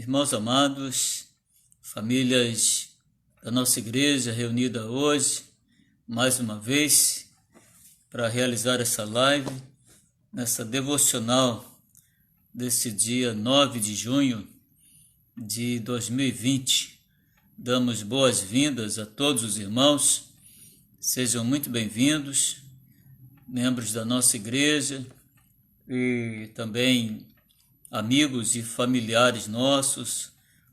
Irmãos amados, famílias da nossa igreja reunida hoje, mais uma vez, para realizar essa live, nessa devocional desse dia 9 de junho de 2020. Damos boas-vindas a todos os irmãos, sejam muito bem-vindos, membros da nossa igreja e também amigos e familiares nossos,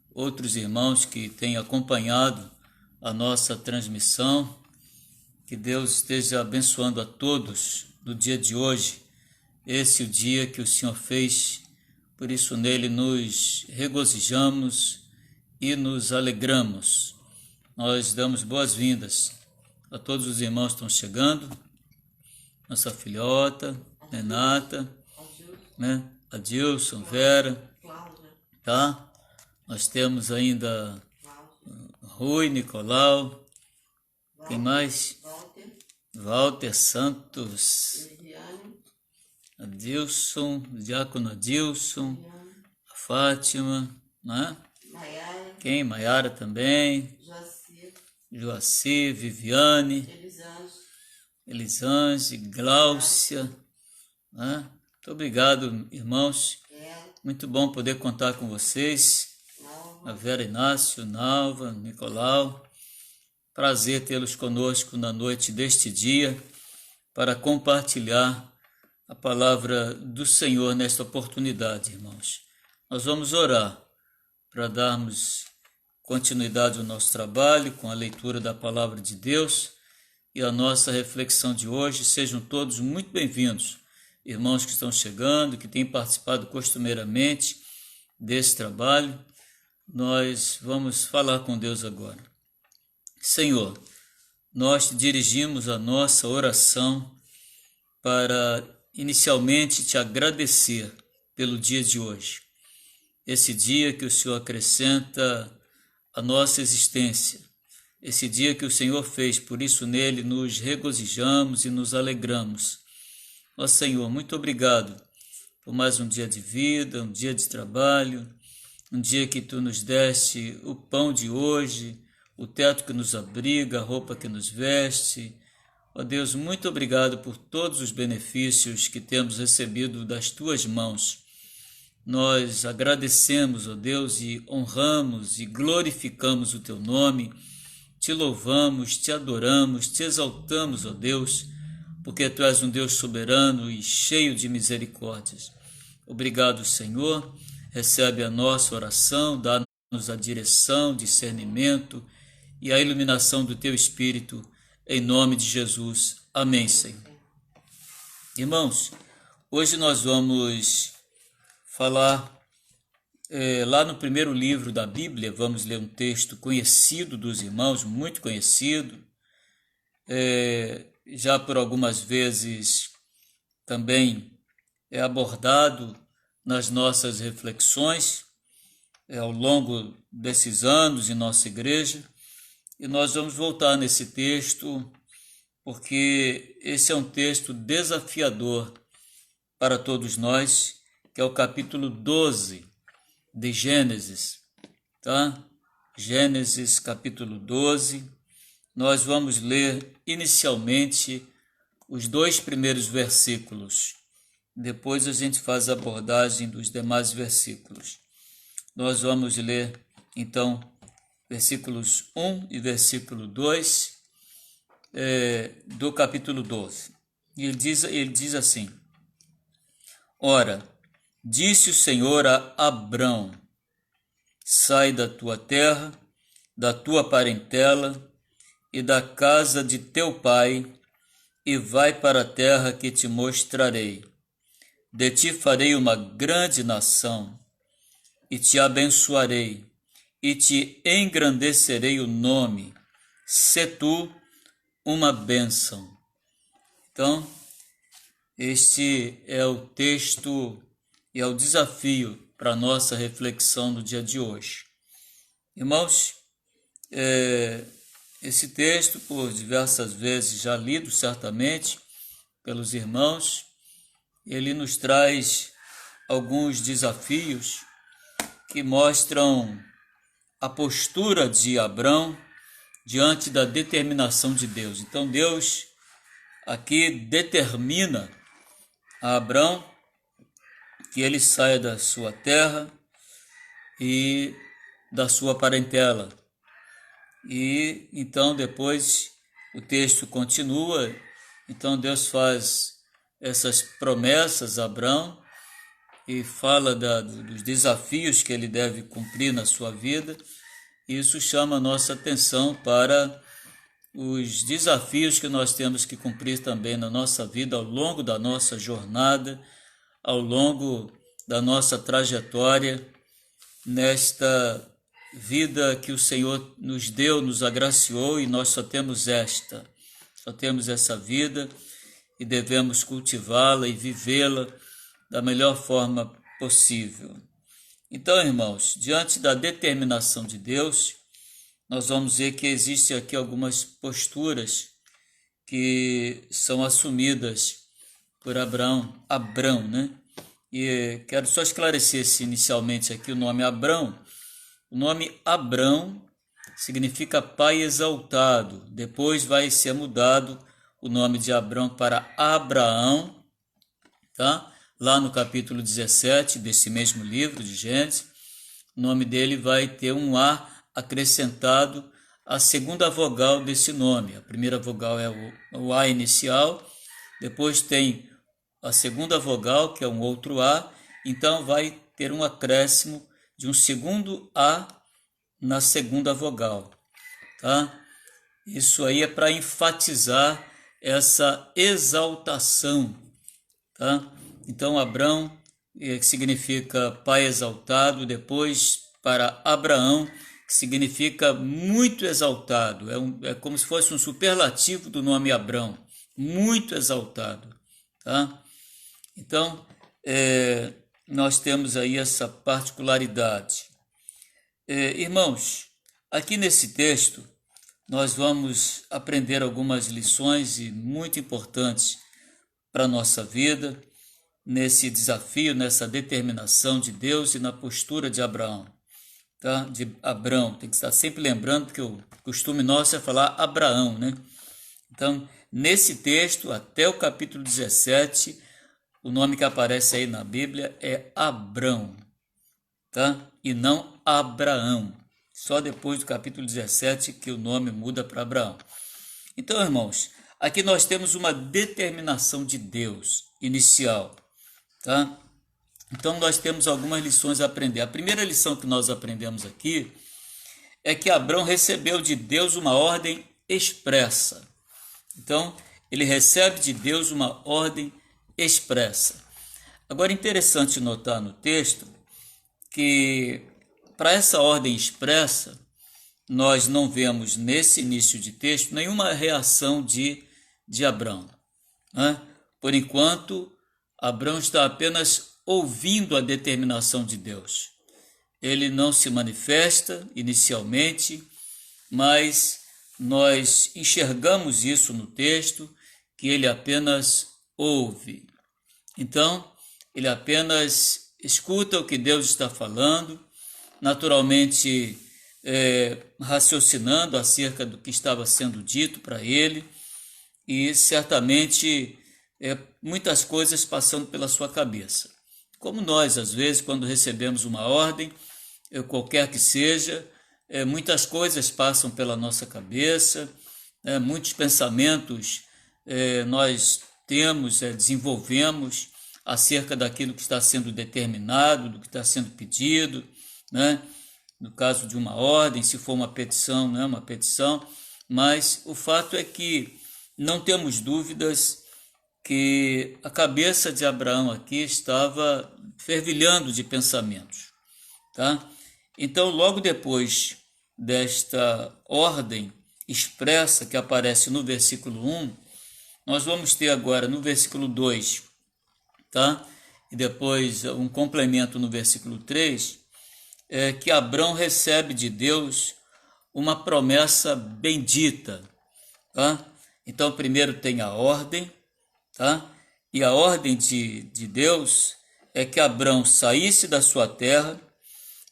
outros irmãos que têm acompanhado a nossa transmissão. Que Deus esteja abençoando a todos no dia de hoje. Esse é o dia que o Senhor fez, por isso nele nos regozijamos e nos alegramos. Nós damos boas-vindas a todos os irmãos que estão chegando, nossa filhota, Renata, né? Adilson, Vera, tá? Nós temos ainda Rui, Nicolau, quem mais? Walter Santos, Adilson, Diácono Adilson, a Fátima, né? Quem? Maiara também, Joaci, Viviane, Elisange, Gláucia, né? Muito obrigado, irmãos. Muito bom poder contar com vocês. A Vera Inácio, Nalva, Nicolau. Prazer tê-los conosco na noite deste dia para compartilhar a palavra do Senhor nesta oportunidade, irmãos. Nós vamos orar para darmos continuidade ao nosso trabalho com a leitura da palavra de Deus e a nossa reflexão de hoje. Sejam todos muito bem-vindos. Irmãos que estão chegando, que têm participado costumeiramente desse trabalho, nós vamos falar com Deus agora. Senhor, nós dirigimos a nossa oração para inicialmente te agradecer pelo dia de hoje. Esse dia que o Senhor acrescenta à nossa existência, esse dia que o Senhor fez, por isso nele nos regozijamos e nos alegramos. Ó Senhor, muito obrigado por mais um dia de vida, um dia de trabalho, um dia que Tu nos deste o pão de hoje, o teto que nos abriga, a roupa que nos veste. Ó Deus, muito obrigado por todos os benefícios que temos recebido das Tuas mãos. Nós agradecemos, ó Deus, e honramos e glorificamos o Teu nome, Te louvamos, Te adoramos, Te exaltamos, ó Deus, porque Tu és um Deus soberano e cheio de misericórdias. Obrigado, Senhor. Recebe a nossa oração, dá-nos a direção, discernimento e a iluminação do Teu Espírito, em nome de Jesus. Amém, Senhor. Irmãos, hoje nós vamos falar lá no primeiro livro da Bíblia. Vamos ler um texto conhecido dos irmãos, muito conhecido, já por algumas vezes também é abordado nas nossas reflexões ao longo desses anos em nossa igreja, e nós vamos voltar nesse texto porque esse é um texto desafiador para todos nós, que é o capítulo 12 de Gênesis, tá? Gênesis capítulo 12. Nós vamos ler inicialmente os 2 primeiros versículos. Depois a gente faz a abordagem dos demais versículos. Nós vamos ler, então, versículos 1 e versículo 2 do capítulo 12. E ele diz assim: Ora, disse o Senhor a Abrão: Sai da tua terra, da tua parentela e da casa de teu pai, e vai para a terra que te mostrarei. De ti farei uma grande nação, e te abençoarei, e te engrandecerei o nome. Sê tu uma bênção. Então, este é o texto e é o desafio para a nossa reflexão no dia de hoje. Irmãos, esse texto, por diversas vezes já lido certamente pelos irmãos, ele nos traz alguns desafios que mostram a postura de Abrão diante da determinação de Deus. Então Deus aqui determina a Abrão que ele saia da sua terra e da sua parentela. E então depois o texto continua. Então Deus faz essas promessas a Abrão e fala dos desafios que ele deve cumprir na sua vida. Isso chama a nossa atenção para os desafios que nós temos que cumprir também na nossa vida, ao longo da nossa jornada, ao longo da nossa trajetória, nesta vida que o Senhor nos deu, nos agraciou, e nós só temos essa vida e devemos cultivá-la e vivê-la da melhor forma possível. Então, irmãos, diante da determinação de Deus, nós vamos ver que existem aqui algumas posturas que são assumidas por Abrão, né? E quero só esclarecer inicialmente aqui o nome Abrão. O nome Abrão significa pai exaltado. Depois vai ser mudado o nome de Abrão para Abraão, tá? Lá no capítulo 17 desse mesmo livro de Gênesis, o nome dele vai ter um A acrescentado à segunda vogal desse nome. A primeira vogal é o A inicial, depois tem a segunda vogal, que é um outro A, então vai ter um acréscimo de um segundo A na segunda vogal, tá? Isso aí é para enfatizar essa exaltação, tá? Então, Abrão, que significa pai exaltado, depois para Abraão, que significa muito exaltado, é como se fosse um superlativo do nome Abrão, muito exaltado, tá? Então, nós temos aí essa particularidade. Irmãos, aqui nesse texto, nós vamos aprender algumas lições muito importantes para a nossa vida, nesse desafio, nessa determinação de Deus e na postura de Abraão, tá? De Abrão, tem que estar sempre lembrando que o costume nosso é falar Abraão, né? Então, nesse texto, até o capítulo 17, o nome que aparece aí na Bíblia é Abrão, tá? E não Abraão. Só depois do capítulo 17 que o nome muda para Abraão. Então, irmãos, aqui nós temos uma determinação de Deus inicial, tá? Então, nós temos algumas lições a aprender. A primeira lição que nós aprendemos aqui é que Abrão recebeu de Deus uma ordem expressa. Então, ele recebe de Deus uma ordem expressa. Agora, interessante notar no texto que, para essa ordem expressa, nós não vemos nesse início de texto nenhuma reação de Abrão, né? Por enquanto, Abrão está apenas ouvindo a determinação de Deus. Ele não se manifesta inicialmente, mas nós enxergamos isso no texto, que ele apenas ouve. Então, ele apenas escuta o que Deus está falando, naturalmente raciocinando acerca do que estava sendo dito para ele, e certamente muitas coisas passando pela sua cabeça. Como nós, às vezes, quando recebemos uma ordem, qualquer que seja, muitas coisas passam pela nossa cabeça, muitos pensamentos nós temos, desenvolvemos acerca daquilo que está sendo determinado, do que está sendo pedido, né? No caso de uma ordem, se for uma petição, não é uma petição, mas o fato é que não temos dúvidas que a cabeça de Abraão aqui estava fervilhando de pensamentos, tá? Então, logo depois desta ordem expressa que aparece no versículo 1, nós vamos ter agora no versículo 2, tá? E depois um complemento no versículo 3, que Abrão recebe de Deus uma promessa bendita, tá? Então, primeiro tem a ordem, tá? E a ordem de Deus é que Abrão saísse da sua terra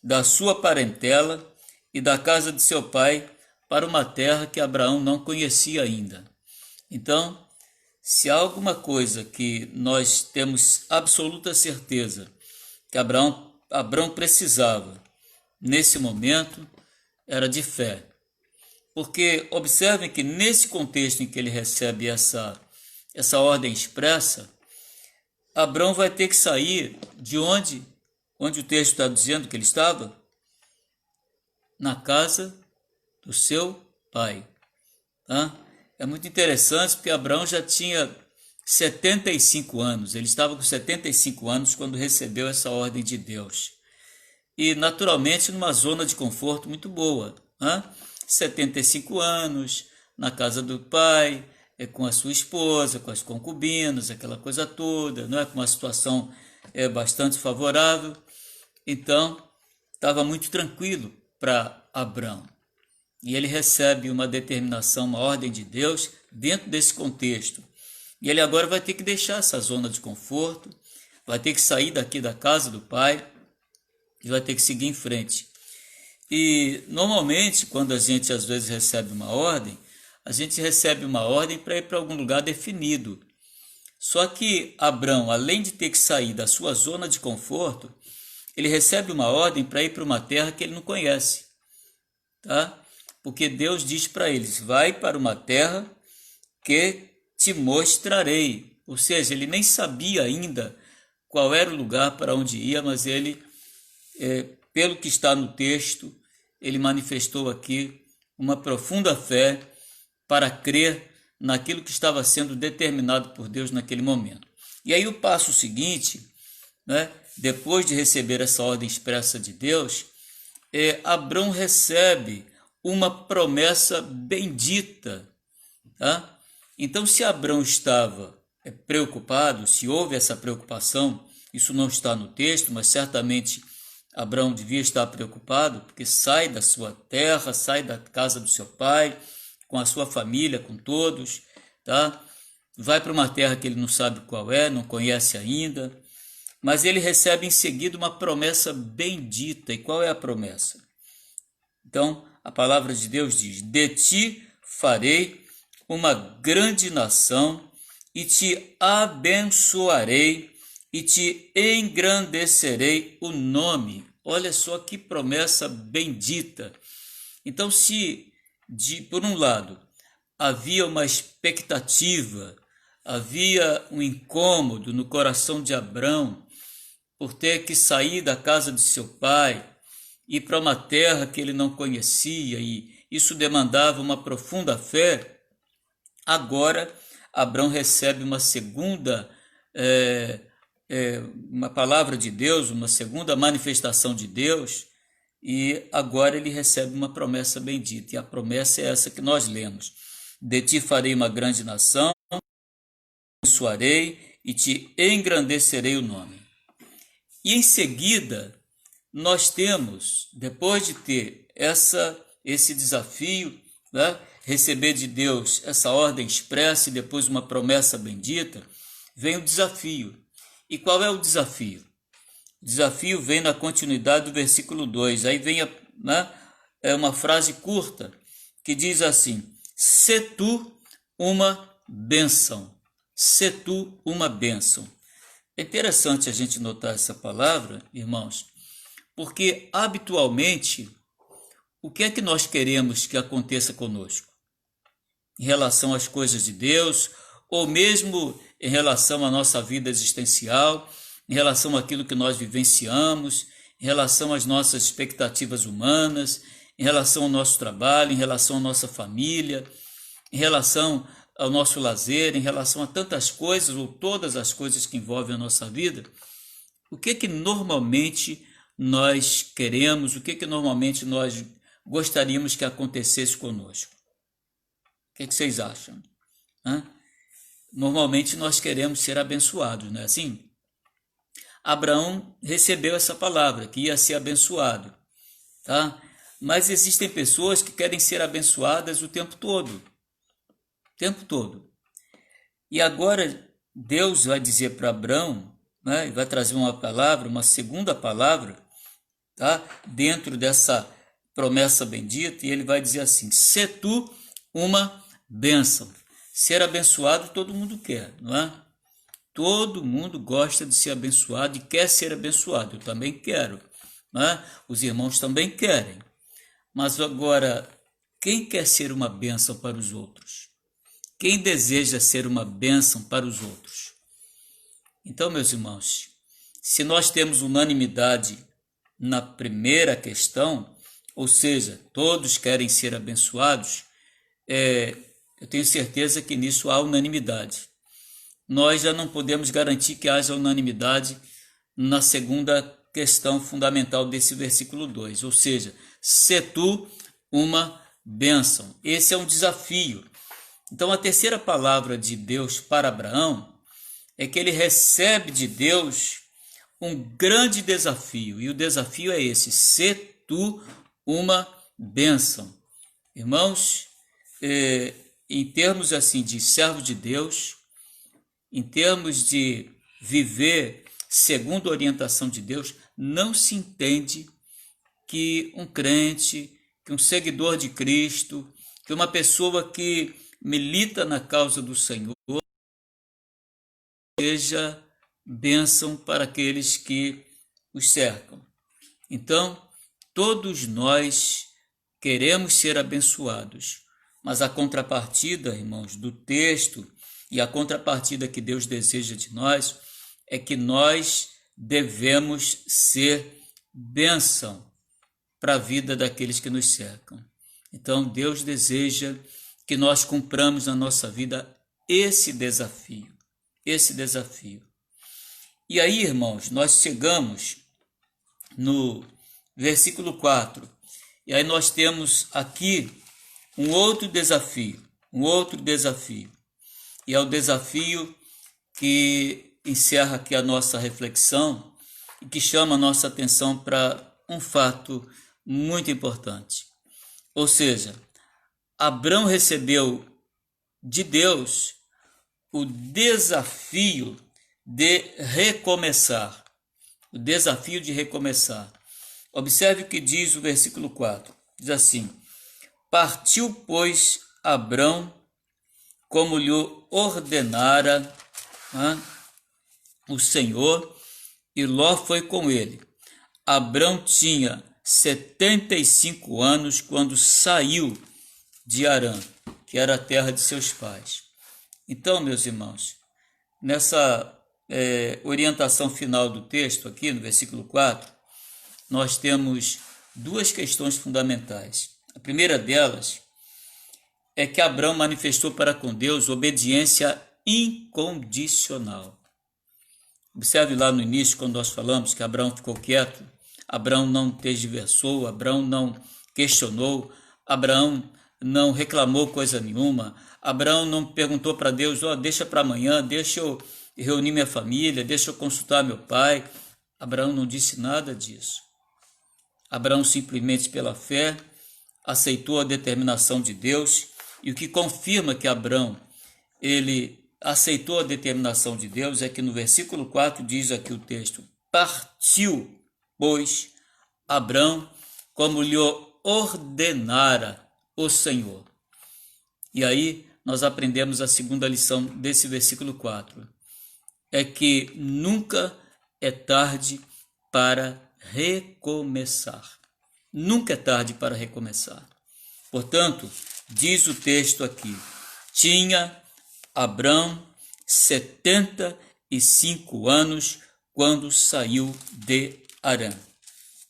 da sua parentela e da casa de seu pai para uma terra que Abraão não conhecia ainda. Então, se há alguma coisa que nós temos absoluta certeza que Abraão precisava nesse momento, era de fé. Porque observem que nesse contexto em que ele recebe essa ordem expressa, Abraão vai ter que sair de onde o texto está dizendo que ele estava? Na casa do seu pai. Tá? É muito interessante porque Abraão já tinha 75 anos, ele estava com 75 anos quando recebeu essa ordem de Deus. E naturalmente numa zona de conforto muito boa. 75 anos, na casa do pai, com a sua esposa, com as concubinas, aquela coisa toda, não é? Com uma situação bastante favorável. Então, estava muito tranquilo para Abraão. E ele recebe uma determinação, uma ordem de Deus dentro desse contexto. E ele agora vai ter que deixar essa zona de conforto, vai ter que sair daqui da casa do pai e vai ter que seguir em frente. E normalmente, quando a gente às vezes recebe uma ordem, a gente recebe uma ordem para ir para algum lugar definido. Só que Abraão, além de ter que sair da sua zona de conforto, ele recebe uma ordem para ir para uma terra que ele não conhece. Tá? Porque Deus diz para eles, vai para uma terra que te mostrarei. Ou seja, ele nem sabia ainda qual era o lugar para onde ia, mas ele, pelo que está no texto, ele manifestou aqui uma profunda fé para crer naquilo que estava sendo determinado por Deus naquele momento. E aí o passo seguinte, né, depois de receber essa ordem expressa de Deus, Abraão recebe uma promessa bendita. Tá? Então, se Abraão estava preocupado, se houve essa preocupação, isso não está no texto, mas certamente Abraão devia estar preocupado, porque sai da sua terra, sai da casa do seu pai, com a sua família, com todos, tá? Vai para uma terra que ele não sabe qual é, não conhece ainda, mas ele recebe em seguida uma promessa bendita. E qual é a promessa? Então, a palavra de Deus diz, de ti farei uma grande nação e te abençoarei e te engrandecerei o nome. Olha só que promessa bendita. Então, se por um lado havia uma expectativa, havia um incômodo no coração de Abraão por ter que sair da casa de seu pai, ir para uma terra que ele não conhecia, e isso demandava uma profunda fé, agora Abraão recebe uma segunda uma palavra de Deus, uma segunda manifestação de Deus, e agora ele recebe uma promessa bendita, e a promessa é essa que nós lemos: de ti farei uma grande nação, abençoarei e te engrandecerei o nome. E em seguida, nós temos, depois de ter esse desafio, né, receber de Deus essa ordem expressa e depois uma promessa bendita, vem o desafio. E qual é o desafio? O desafio vem na continuidade do versículo 2. Aí vem uma frase curta que diz assim: se tu uma bênção. Se tu uma bênção. É interessante a gente notar essa palavra, irmãos, porque habitualmente o que é que nós queremos que aconteça conosco? Em relação às coisas de Deus, ou mesmo em relação à nossa vida existencial, em relação àquilo que nós vivenciamos, em relação às nossas expectativas humanas, em relação ao nosso trabalho, em relação à nossa família, em relação ao nosso lazer, em relação a tantas coisas ou todas as coisas que envolvem a nossa vida. O que normalmente nós queremos, o que normalmente nós gostaríamos que acontecesse conosco? O que vocês acham? Normalmente nós queremos ser abençoados, não é assim? Abraão recebeu essa palavra, que ia ser abençoado, tá? Mas existem pessoas que querem ser abençoadas o tempo todo. E agora Deus vai dizer para Abraão, né, vai trazer uma palavra, uma segunda palavra, tá? Dentro dessa promessa bendita, e ele vai dizer assim: "Se tu uma bênção". Ser abençoado todo mundo quer, não é? Todo mundo gosta de ser abençoado e quer ser abençoado. Eu também quero, não é? Os irmãos também querem. Mas agora, quem quer ser uma bênção para os outros? Quem deseja ser uma bênção para os outros? Então, meus irmãos, se nós temos unanimidade na primeira questão, ou seja, todos querem ser abençoados, eu tenho certeza que nisso há unanimidade. Nós já não podemos garantir que haja unanimidade na segunda questão fundamental desse versículo 2, ou seja, se tu uma bênção. Esse é um desafio. Então, a terceira palavra de Deus para Abraão é que ele recebe de Deus um grande desafio, e o desafio é esse: se tu uma bênção. Irmãos, em termos assim de servo de Deus, em termos de viver segundo a orientação de Deus, não se entende que um crente, que um seguidor de Cristo, que uma pessoa que milita na causa do Senhor seja bênção para aqueles que os cercam. Então, todos nós queremos ser abençoados, mas a contrapartida, irmãos, do texto e a contrapartida que Deus deseja de nós é que nós devemos ser bênção para a vida daqueles que nos cercam. Então, Deus deseja que nós cumpramos na nossa vida esse desafio. E aí, irmãos, nós chegamos no versículo 4, e aí nós temos aqui um outro desafio, e é o desafio que encerra aqui a nossa reflexão e que chama a nossa atenção para um fato muito importante. Ou seja, Abrão recebeu de Deus o desafio de recomeçar. Observe o que diz o versículo 4. Diz assim: partiu, pois, Abrão, como lhe ordenara o Senhor, e Ló foi com ele. Abrão tinha 75 anos quando saiu de Harã, que era a terra de seus pais. Então, meus irmãos, nessa orientação final do texto, aqui no versículo 4, nós temos duas questões fundamentais. A primeira delas é que Abrão manifestou para com Deus obediência incondicional. Observe lá no início, quando nós falamos que Abrão ficou quieto, Abrão não tergiversou, Abrão não questionou, Abrão não reclamou coisa nenhuma, Abrão não perguntou para Deus: deixa para amanhã, deixa eu reunir minha família, deixa eu consultar meu pai. Abrão não disse nada disso. Abrão simplesmente, pela fé, aceitou a determinação de Deus, e o que confirma que Abrão ele aceitou a determinação de Deus é que no versículo 4 diz aqui o texto: partiu, pois, Abrão, como lhe ordenara o Senhor. E aí nós aprendemos a segunda lição desse versículo 4, é que nunca é tarde para recomeçar. Nunca é tarde para recomeçar. Portanto, diz o texto aqui: tinha Abrão 75 anos quando saiu de Harã.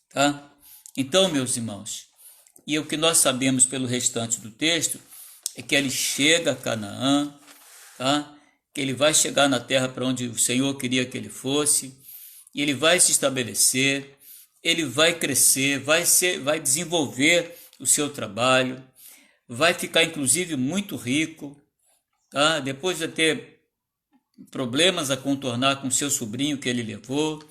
Tá? Então, meus irmãos, e o que nós sabemos pelo restante do texto é que ele chega a Canaã, tá? Que ele vai chegar na terra para onde o Senhor queria que ele fosse, e ele vai se estabelecer, ele vai crescer, vai desenvolver o seu trabalho, vai ficar inclusive muito rico, tá? Depois de ter problemas a contornar com seu sobrinho que ele levou,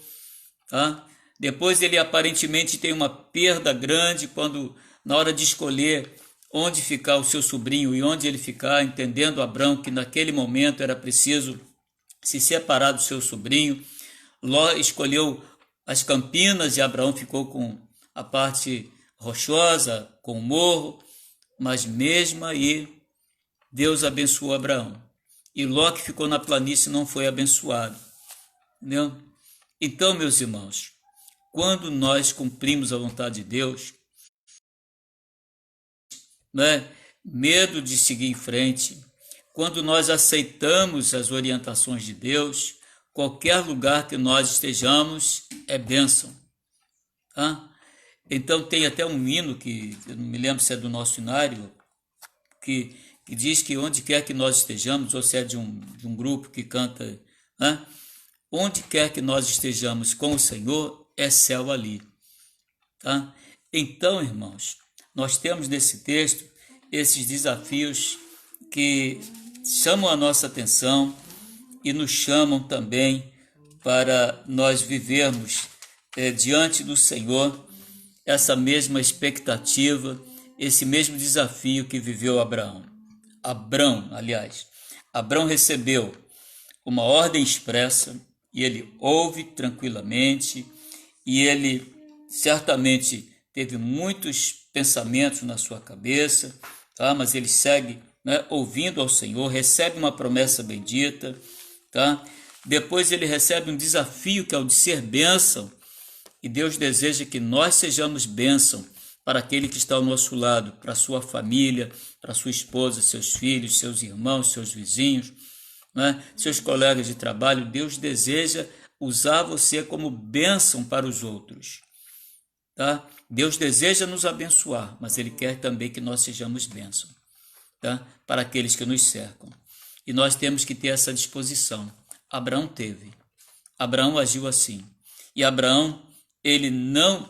tá? Depois ele aparentemente tem uma perda grande quando, na hora de escolher onde ficar o seu sobrinho e onde ele ficar, entendendo Abrão que naquele momento era preciso se separar do seu sobrinho, Ló escolheu as campinas e Abraão ficou com a parte rochosa, com o morro, mas mesmo aí Deus abençoou Abraão. E Ló, que ficou na planície, não foi abençoado. Entendeu? Então, meus irmãos, quando nós cumprimos a vontade de Deus, né, medo de seguir em frente, quando nós aceitamos as orientações de Deus, qualquer lugar que nós estejamos é bênção. Tá? Então tem até um hino que eu não me lembro se é do nosso hinário, que diz que onde quer que nós estejamos, ou se é de um grupo que canta, né? Onde quer que nós estejamos com o Senhor, é céu ali. Tá? Então, irmãos, nós temos nesse texto esses desafios que chamam a nossa atenção e nos chamam também para nós vivermos diante do Senhor essa mesma expectativa, esse mesmo desafio que viveu Abraão. Abraão recebeu uma ordem expressa e ele ouve tranquilamente e ele certamente teve muitos pensamentos na sua cabeça, tá? Mas ele segue, né, ouvindo ao Senhor, recebe uma promessa bendita, tá? Depois ele recebe um desafio que é o de ser bênção, e Deus deseja que nós sejamos bênção para aquele que está ao nosso lado, para a sua família, para a sua esposa, seus filhos, seus irmãos, seus vizinhos, né, seus colegas de trabalho. Deus deseja usar você como bênção para os outros. Tá? Deus deseja nos abençoar, mas Ele quer também que nós sejamos bênção, tá? Para aqueles que nos cercam. E nós temos que ter essa disposição. Abraão teve. Abraão agiu assim. E Abraão, ele não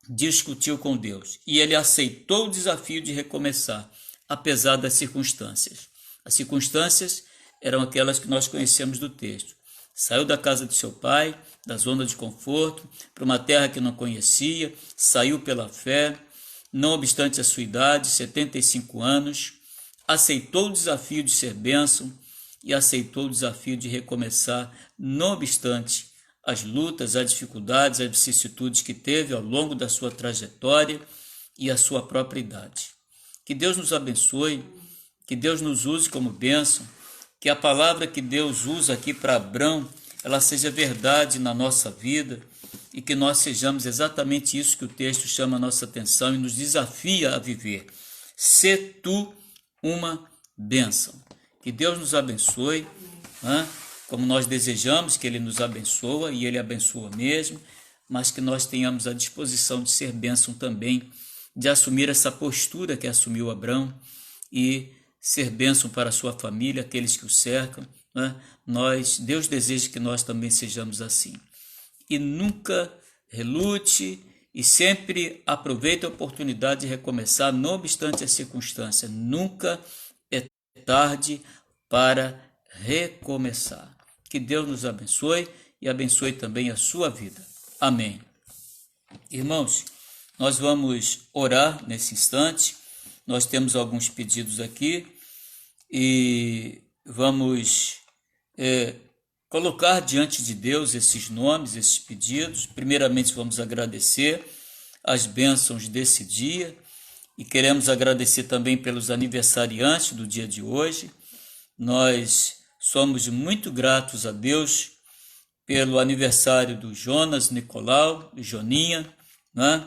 discutiu com Deus. E ele aceitou o desafio de recomeçar, apesar das circunstâncias. As circunstâncias eram aquelas que nós conhecemos do texto. Saiu da casa de seu pai, da zona de conforto, para uma terra que não conhecia, saiu pela fé, não obstante a sua idade, 75 anos, aceitou o desafio de ser bênção e aceitou o desafio de recomeçar, não obstante as lutas, as dificuldades, as vicissitudes que teve ao longo da sua trajetória e a sua própria idade. Que Deus nos abençoe, que Deus nos use como bênção, que a palavra que Deus usa aqui para Abraão, ela seja verdade na nossa vida e que nós sejamos exatamente isso que o texto chama a nossa atenção e nos desafia a viver. Sê tu uma bênção. Que Deus nos abençoe, né? Como nós desejamos que Ele nos abençoa, e Ele abençoa mesmo, mas que nós tenhamos a disposição de ser bênção também, de assumir essa postura que assumiu Abraão e ser bênção para a sua família, aqueles que o cercam, né? Deus deseja que nós também sejamos assim. E nunca relute e sempre aproveite a oportunidade de recomeçar, não obstante a circunstância. Nunca é tarde para recomeçar. Que Deus nos abençoe e abençoe também a sua vida. Amém. Irmãos, nós vamos orar nesse instante. Nós temos alguns pedidos aqui e vamos colocar diante de Deus esses nomes, esses pedidos. Primeiramente, vamos agradecer as bênçãos desse dia e queremos agradecer também pelos aniversariantes do dia de hoje. Nós somos muito gratos a Deus pelo aniversário do Jonas Nicolau, do Joninha, né?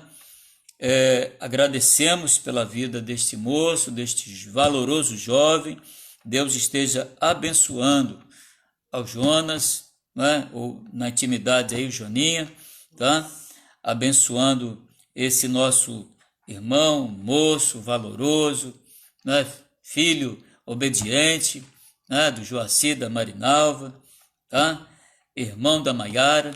Agradecemos pela vida deste moço, deste valoroso jovem. Deus esteja abençoando ao Jonas, né? Ou na intimidade aí o Joninha, tá? Abençoando esse nosso irmão, moço, valoroso, né? Filho obediente, né? Do Joaci, da Marinalva, tá? Irmão da Maiara.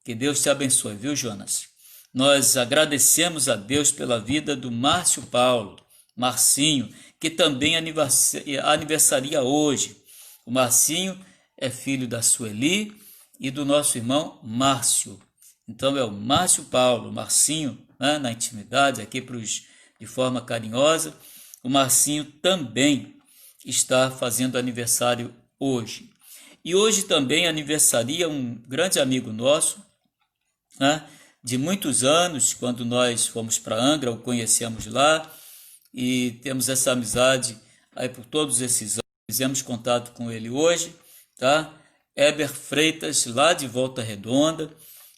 Que Deus te abençoe, viu, Jonas? Nós agradecemos a Deus pela vida do Márcio Paulo, Marcinho, que também aniversaria hoje. O Marcinho é filho da Sueli e do nosso irmão Márcio. Então é o Márcio Paulo, Marcinho, né, na intimidade, aqui de forma carinhosa. O Marcinho também está fazendo aniversário hoje. E hoje também aniversaria um grande amigo nosso, né, de muitos anos. Quando nós fomos para Angra, o conhecemos lá e temos essa amizade aí por todos esses anos. Fizemos contato com ele hoje, tá? Heber Freitas, lá de Volta Redonda,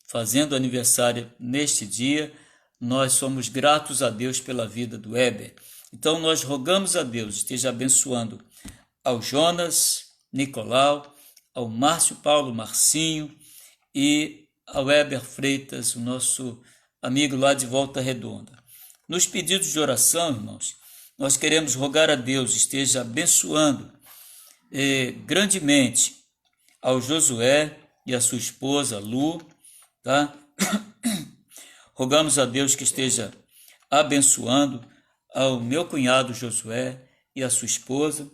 fazendo aniversário neste dia. Nós somos gratos a Deus pela vida do Heber. Então nós rogamos a Deus, esteja abençoando ao Jonas, Nicolau, ao Márcio Paulo Marcinho e ao Heber Freitas, o nosso amigo lá de Volta Redonda. Nos pedidos de oração, irmãos, nós queremos rogar a Deus, esteja abençoando grandemente ao Josué e a sua esposa Lu, tá? Rogamos a Deus que esteja abençoando ao meu cunhado Josué e a sua esposa.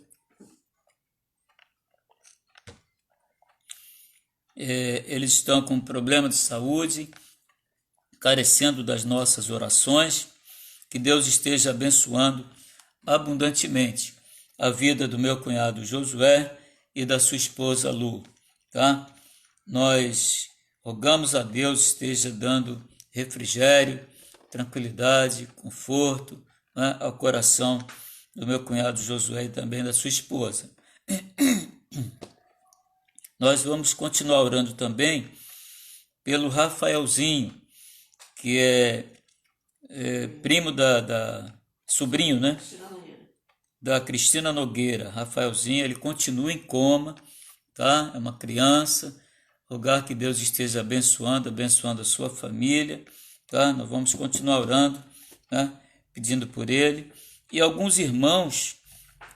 Eles estão com problema de saúde, carecendo das nossas orações. Que Deus esteja abençoando abundantemente a vida do meu cunhado Josué e da sua esposa Lu, tá? Nós rogamos a Deus esteja dando refrigério, tranquilidade, conforto, né, ao coração do meu cunhado Josué e também da sua esposa. Nós vamos continuar orando também pelo Rafaelzinho, que é primo sobrinho, né? Da Cristina Nogueira. Rafaelzinho, ele continua em coma, tá? É uma criança. Rogar que Deus esteja abençoando a sua família, tá? Nós vamos continuar orando, né? Pedindo por ele. E alguns irmãos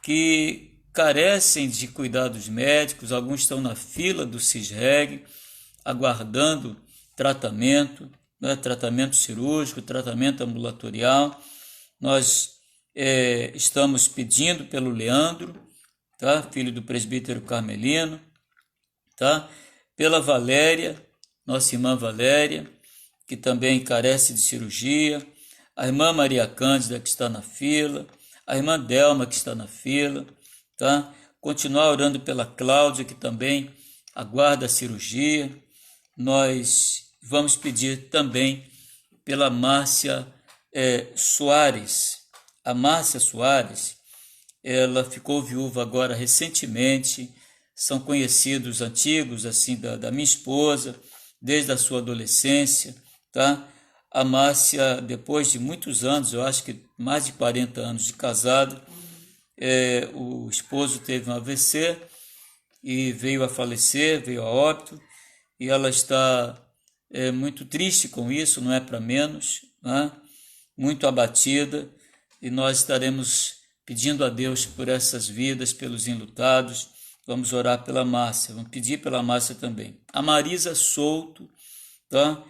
que carecem de cuidados médicos, alguns estão na fila do CISREG, aguardando tratamento, né? Tratamento cirúrgico, tratamento ambulatorial. Nós estamos pedindo pelo Leandro, tá? Filho do presbítero Carmelino, tá? Pela Valéria, nossa irmã Valéria, que também carece de cirurgia, a irmã Maria Cândida, que está na fila, a irmã Delma, que está na fila, tá? Continuar orando pela Cláudia, que também aguarda a cirurgia. Nós vamos pedir também pela Márcia Soares. A Márcia Soares, ela ficou viúva agora recentemente, são conhecidos antigos assim da minha esposa, desde a sua adolescência, tá? A Márcia, depois de muitos anos, eu acho que mais de 40 anos de casado, o esposo teve um AVC e veio a falecer, veio a óbito, e ela está muito triste com isso, não é para menos, né? Muito abatida, e nós estaremos pedindo a Deus por essas vidas, pelos enlutados. Vamos orar pela Márcia, vamos pedir pela Márcia também. A Marisa Souto, tá?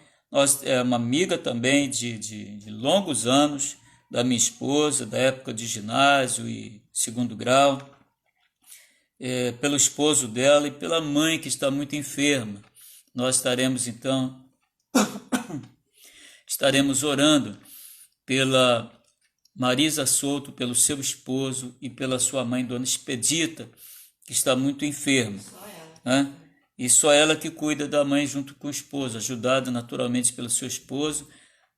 É uma amiga também de longos anos da minha esposa, da época de ginásio e segundo grau, pelo esposo dela e pela mãe que está muito enferma. Nós estaremos então, orando pela Marisa Souto, pelo seu esposo e pela sua mãe, Dona Expedita, que está muito enferma, né? E só ela que cuida da mãe junto com o esposo, ajudada naturalmente pelo seu esposo,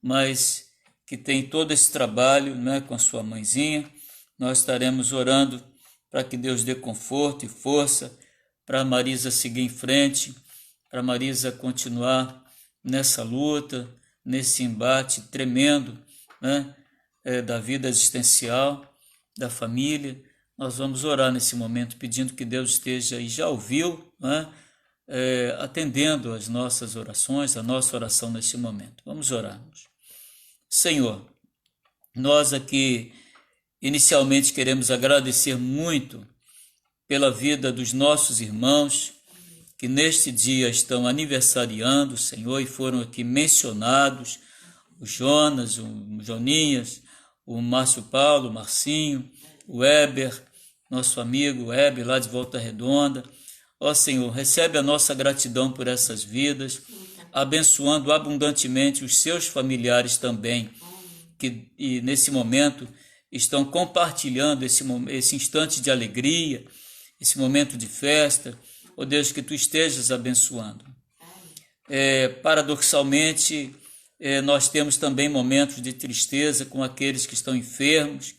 mas que tem todo esse trabalho, né, com a sua mãezinha. Nós estaremos orando para que Deus dê conforto e força para a Marisa seguir em frente, para a Marisa continuar nessa luta, nesse embate tremendo, né, da vida existencial, da família. Nós vamos orar nesse momento, pedindo que Deus esteja, e já ouviu, né, atendendo as nossas orações, a nossa oração nesse momento. Vamos orarmos. Senhor, nós aqui inicialmente queremos agradecer muito pela vida dos nossos irmãos que neste dia estão aniversariando, Senhor, e foram aqui mencionados, o Jonas, o Joninhas, o Márcio Paulo, o Marcinho, o Heber, nosso amigo Heber lá de Volta Redonda. Ó Senhor, recebe a nossa gratidão por essas vidas, abençoando abundantemente os seus familiares também, que e nesse momento estão compartilhando esse instante de alegria, esse momento de festa. Ó Deus, que Tu estejas abençoando. Paradoxalmente, Nós temos também momentos de tristeza com aqueles que estão enfermos,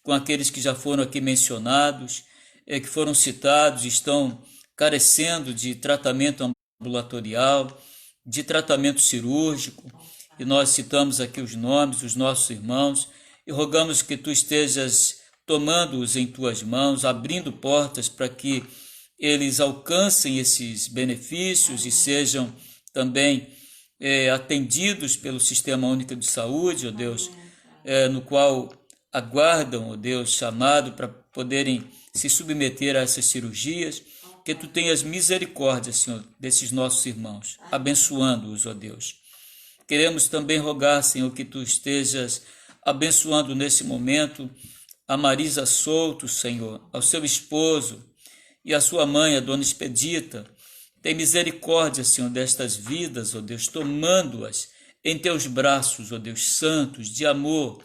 com aqueles que já foram aqui mencionados, que foram citados e estão carecendo de tratamento ambulatorial, de tratamento cirúrgico, e nós citamos aqui os nomes dos nossos irmãos e rogamos que tu estejas tomando-os em tuas mãos, abrindo portas para que eles alcancem esses benefícios e sejam também atendidos pelo Sistema Único de Saúde, ó Deus, no qual aguardam, ó Deus, chamado para poderem se submeter a essas cirurgias, que tu tenhas misericórdia, Senhor, desses nossos irmãos, abençoando-os, ó Deus. Queremos também rogar, Senhor, que tu estejas abençoando nesse momento a Marisa Souto, Senhor, ao seu esposo e a sua mãe, a Dona Expedita. Tem misericórdia, Senhor, destas vidas, ó Deus, tomando-as em teus braços, ó Deus, santos, de amor,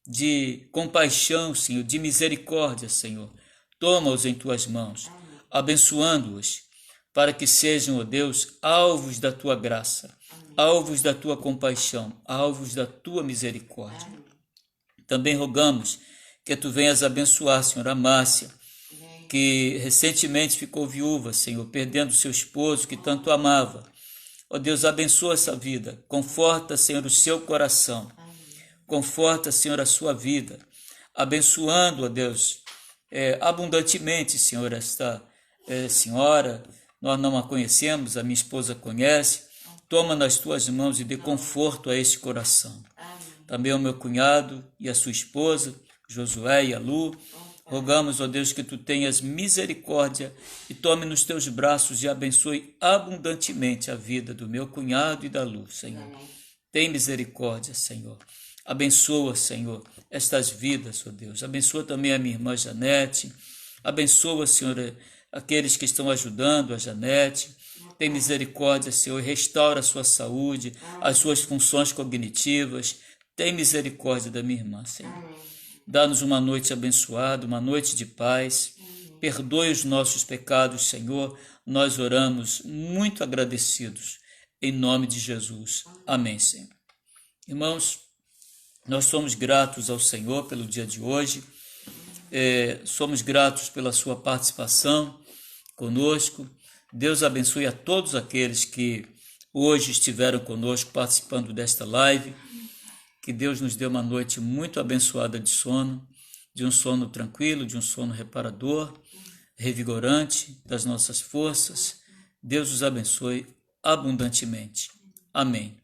de compaixão, Senhor, de misericórdia, Senhor. Toma-os em tuas mãos, abençoando-os, para que sejam, ó Deus, alvos da tua graça, alvos da tua compaixão, alvos da tua misericórdia. Também rogamos que tu venhas abençoar, Senhor, a Márcia, que recentemente ficou viúva, Senhor, perdendo seu esposo que tanto amava. Ó Deus, abençoa essa vida, conforta, Senhor, o seu coração, conforta, Senhor, a sua vida, abençoando, ó Deus, abundantemente, Senhor, esta senhora. Nós não a conhecemos, a minha esposa conhece. Toma nas tuas mãos e dê conforto a este coração. Também ao meu cunhado e a sua esposa, Josué e a Lu, rogamos, ó Deus, que tu tenhas misericórdia e tome nos teus braços e abençoe abundantemente a vida do meu cunhado e da Lu, Senhor. Tem misericórdia, Senhor. Abençoa, Senhor, estas vidas, ó Deus. Abençoa também a minha irmã Janete. Abençoa, Senhor, aqueles que estão ajudando a Janete. Tem misericórdia, Senhor, e restaura a sua saúde, as suas funções cognitivas. Tem misericórdia da minha irmã, Senhor. Dá-nos uma noite abençoada, uma noite de paz. Perdoe os nossos pecados, Senhor. Nós oramos muito agradecidos. Em nome de Jesus. Amém, Senhor. Irmãos, nós somos gratos ao Senhor pelo dia de hoje. Somos gratos pela sua participação conosco. Deus abençoe a todos aqueles que hoje estiveram conosco participando desta live. Que Deus nos dê uma noite muito abençoada de sono, de um sono tranquilo, de um sono reparador, revigorante das nossas forças. Deus os abençoe abundantemente. Amém.